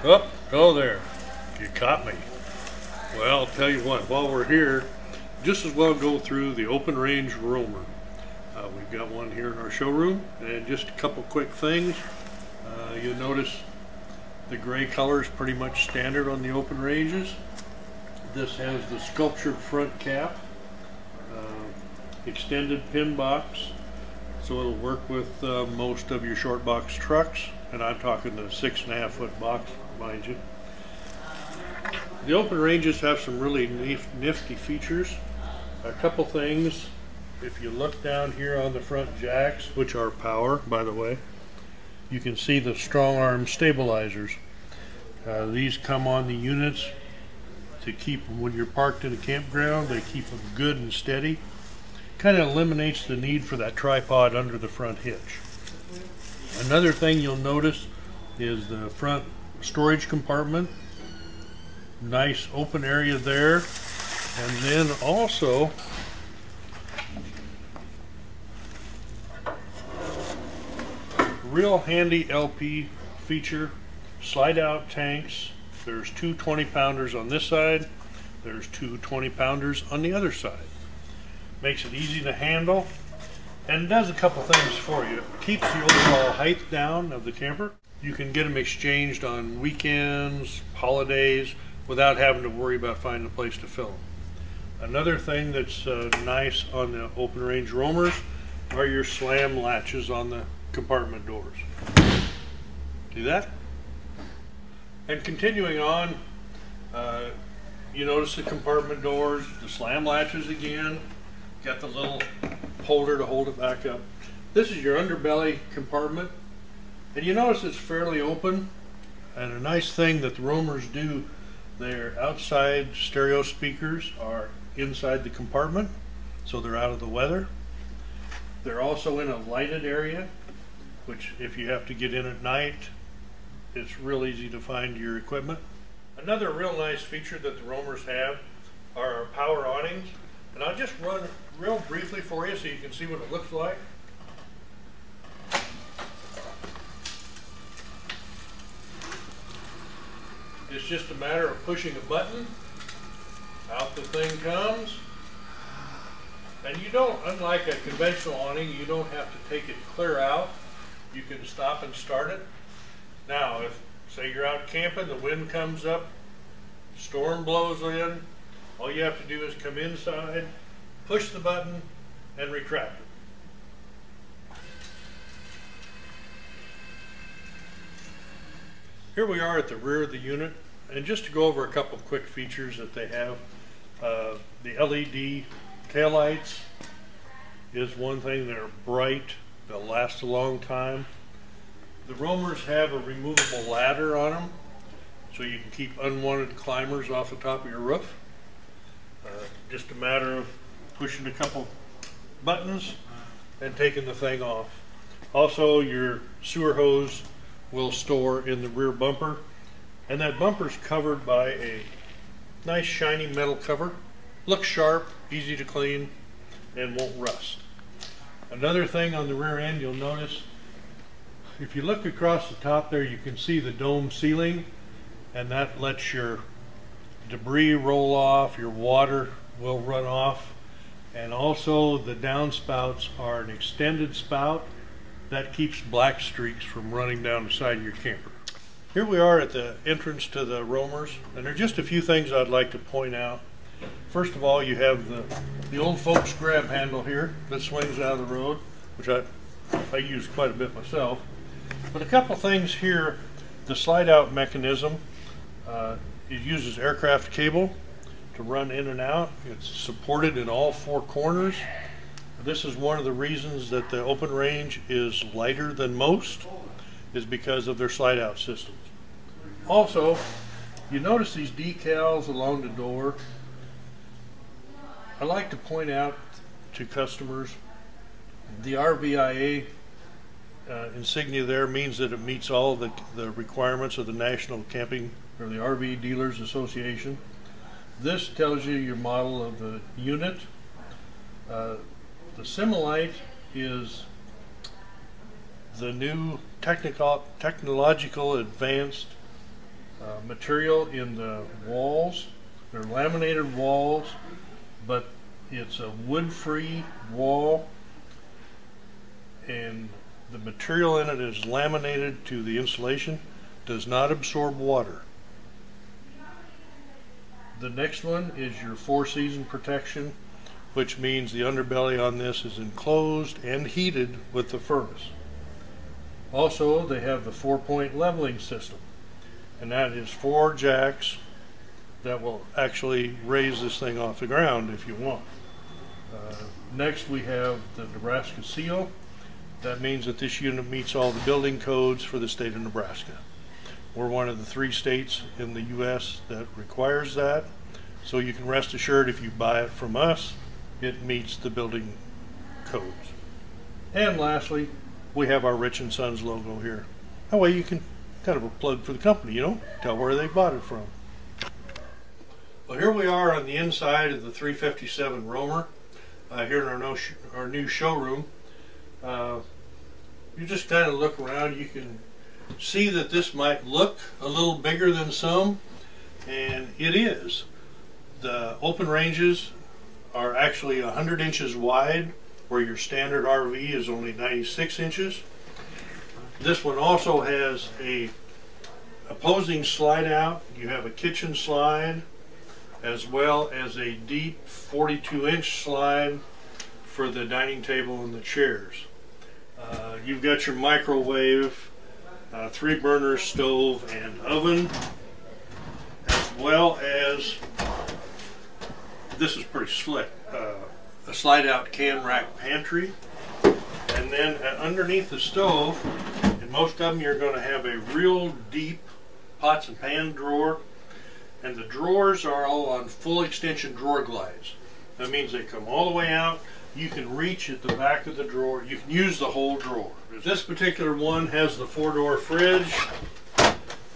Oh, hello there. You caught me. Well, I'll tell you what, while we're here, just as well go through the open range roamer. We've got one here in our showroom, and just a couple quick things. You'll notice the gray color is pretty much standard on the open ranges. This has the sculptured front cap, extended pin box, so it'll work with most of your short box trucks, and I'm talking the 6.5 foot box, mind you. The open ranges have some really nifty features. A couple things, if you look down here on the front jacks, which are power, by the way, you can see the strong arm stabilizers. These come on the units to keep them when you're parked in a campground. They keep them good and steady. Kind of eliminates the need for that tripod under the front hitch. Another thing you'll notice is the front storage compartment. Nice open area there. And then also real handy LP feature, slide out tanks. There's two 20-pounders on this side, there's two 20-pounders on the other side. Makes it easy to handle, and it does a couple things for you. It keeps the overall height down of the camper. You can get them exchanged on weekends, holidays, without having to worry about finding a place to fill them. Another thing that's nice on the open range roamers are your slam latches on the compartment doors. See that? And continuing on, you notice the compartment doors, the slam latches again, got the little holder to hold it back up. This is your underbelly compartment, and you notice it's fairly open. And a nice thing that the roamers do, their outside stereo speakers are inside the compartment, so they're out of the weather. They're also in a lighted area, which if you have to get in at night, it's real easy to find your equipment. Another real nice feature that the roamers have are our power awnings, and I'll just run real briefly for you so you can see what it looks like. It's just a matter of pushing a button, out the thing comes, and you don't, unlike a conventional awning, you don't have to take it clear out. You can stop and start it. Now, if, say you're out camping, the wind comes up, storm blows in, all you have to do is come inside, push the button, and retract it. Here we are at the rear of the unit, and just to go over a couple quick features that they have. The LED taillights is one thing. They're bright, they'll last a long time. The roamers have a removable ladder on them, so you can keep unwanted climbers off the top of your roof. Just a matter of pushing a couple buttons and taking the thing off. Also, your sewer hose will store in the rear bumper, and that bumper's covered by a nice shiny metal cover. Looks sharp, easy to clean, and won't rust. Another thing on the rear end you'll notice, if you look across the top there, you can see the dome ceiling, and that lets your debris roll off, your water will run off, and also the downspouts are an extended spout that keeps black streaks from running down the side of your camper. Here we are at the entrance to the roamers, and there are just a few things I'd like to point out. First of all, you have the old folks grab handle here that swings out of the road, which I use quite a bit myself. But a couple things here, the slide out mechanism, it uses aircraft cable to run in and out. It's supported in all four corners. This is one of the reasons that the open range is lighter than most, is because of their slide out systems. Also, you notice these decals along the door. I like to point out to customers the RVIA insignia there means that it meets all the requirements of the National Camping or the RV Dealers Association. This tells you your model of the unit. The Similite is the new technological advanced material in the walls. They're laminated walls, but it's a wood-free wall, and the material in it is laminated to the insulation, does not absorb water. The next one is your 4-season protection, which means the underbelly on this is enclosed and heated with the furnace. Also, they have the 4-point leveling system, and that is 4 jacks that will actually raise this thing off the ground if you want. Next, we have the Nebraska seal. That means that this unit meets all the building codes for the state of Nebraska. We're one of the 3 states in the U.S. that requires that, so you can rest assured if you buy it from us, it meets the building codes. And lastly, we have our Rich & Sons logo here. That way you can kind of a plug for the company, you know, tell where they bought it from. Well, here we are on the inside of the 357 Romer, here in our new showroom. You just kind of look around, you can see that this might look a little bigger than some, and it is. The open ranges are actually 100 inches wide, where your standard RV is only 96 inches. This one also has a opposing slide out. You have a kitchen slide, as well as a deep 42-inch slide for the dining table and the chairs. You've got your microwave, 3-burner stove and oven, as well as, this is pretty slick, a slide-out can rack pantry. And then underneath the stove, in most of them you're going to have a real deep pots and pan drawer, and the drawers are all on full extension drawer glides. That means they come all the way out. You can reach at the back of the drawer. You can use the whole drawer. This particular one has the 4-door fridge,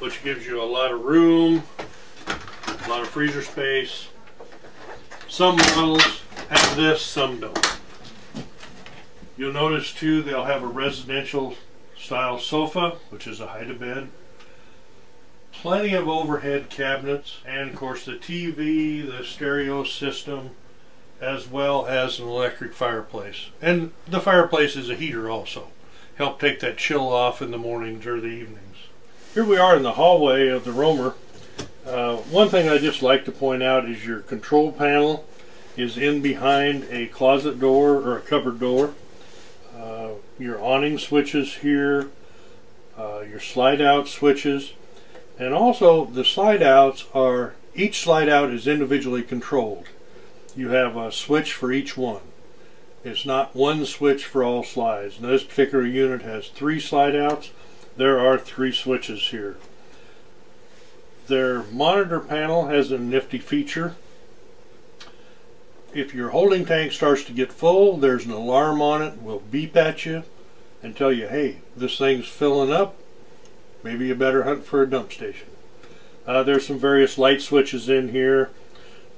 which gives you a lot of room, a lot of freezer space. Some models have this, some don't. You'll notice too they'll have a residential style sofa, which is a hide-a-bed. Plenty of overhead cabinets, and of course the TV, the stereo system, as well as an electric fireplace. And the fireplace is a heater also. Help take that chill off in the mornings or the evenings. Here we are in the hallway of the Romer. One thing I just like to point out is your control panel is in behind a closet door or a cupboard door. Your awning switches here, your slide out switches, and also the slide outs are, each slide out is individually controlled. You have a switch for each one. It's not one switch for all slides. Now, this particular unit has 3 slide outs. There are 3 switches here. Their monitor panel has a nifty feature. If your holding tank starts to get full, there's an alarm on it. Will beep at you and tell you, hey, this thing's filling up. Maybe you better hunt for a dump station. There's some various light switches in here.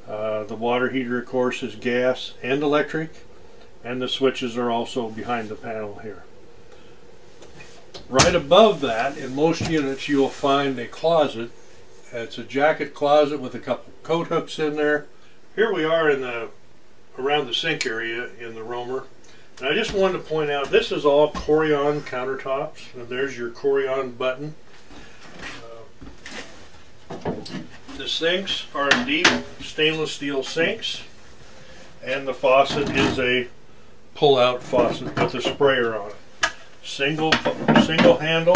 The water heater, of course, is gas and electric, and the switches are also behind the panel here. Right above that, in most units, you'll find a closet. It's a jacket closet with a couple coat hooks in there. Here we are in around the sink area in the Romer. And I just wanted to point out, this is all Corian countertops, and there's your Corian button. The sinks are deep stainless steel sinks, and the faucet is a pull-out faucet with a sprayer on it. Single handle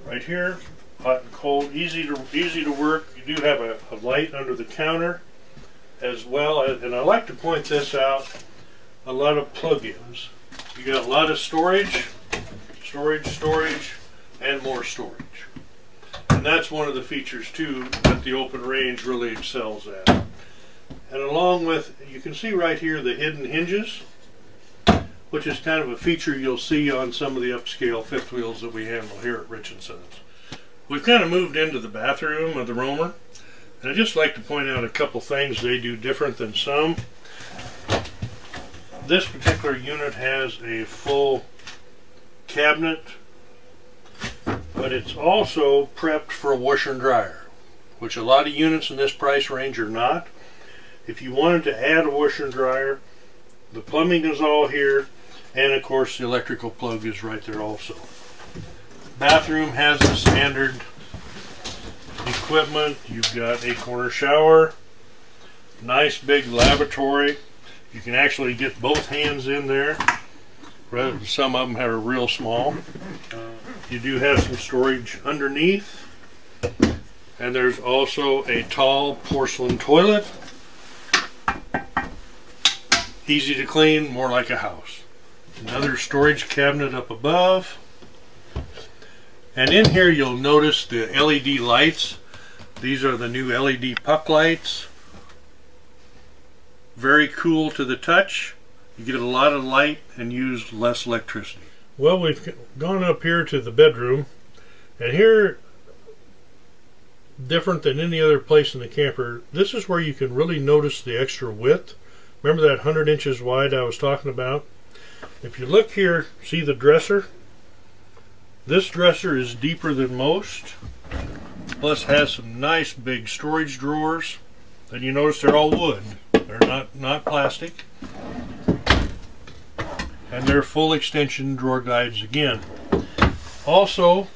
right here, hot and cold, easy to work. You do have a light under the counter, as well as, and I like to point this out, a lot of plug-ins. You got a lot of storage, and more storage. And that's one of the features too that the open range really excels at. And along with, you can see right here the hidden hinges, which is kind of a feature you'll see on some of the upscale fifth wheels that we handle here at Rich & Sons. We've kind of moved into the bathroom of the Romer, and I'd just like to point out a couple things they do different than some. This particular unit has a full cabinet, but it's also prepped for a washer and dryer, which a lot of units in this price range are not. If you wanted to add a washer and dryer, the plumbing is all here, and of course the electrical plug is right there also. Bathroom has the standard equipment. You've got a corner shower, nice big lavatory. You can actually get both hands in there. Some of them are real small. You do have some storage underneath, and there's also a tall porcelain toilet. Easy to clean, more like a house. Another storage cabinet up above. And in here you'll notice the LED lights. These are the new LED puck lights. Very cool to the touch. You get a lot of light and use less electricity. Well, we've gone up here to the bedroom, and here, different than any other place in the camper, this is where you can really notice the extra width. Remember that 100 inches wide I was talking about? If you look here, see the dresser? This dresser is deeper than most, plus has some nice big storage drawers. And you notice they're all wood. They're not plastic. And they're full extension drawer guides again. Also,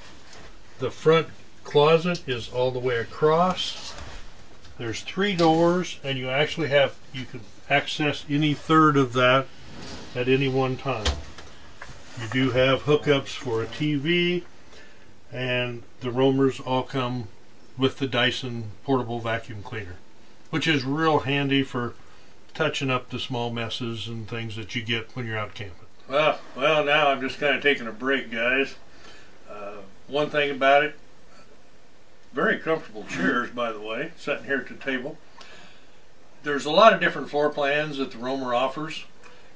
the front closet is all the way across. There's 3 doors, and you can access any third of that at any one time. You do have hookups for a TV, and the roamers all come with the Dyson portable vacuum cleaner, which is real handy for touching up the small messes and things that you get when you're out camping. Well, now I'm just kind of taking a break, guys. One thing about it, very comfortable chairs, by the way, sitting here at the table. There's a lot of different floor plans that the Roamer offers,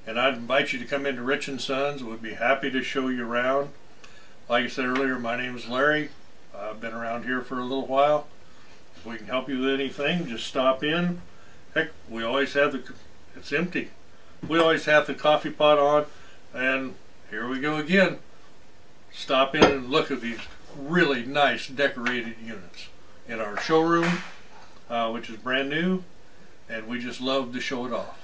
and I'd invite you to come into Rich & Sons. We'd be happy to show you around. Like I said earlier, my name is Larry. I've been around here for a little while. If we can help you with anything, just stop in. Heck, we always have it's empty. We always have the coffee pot on, and here we go again. Stop in and look at these really nice decorated units in our showroom, which is brand new, and we just love to show it off.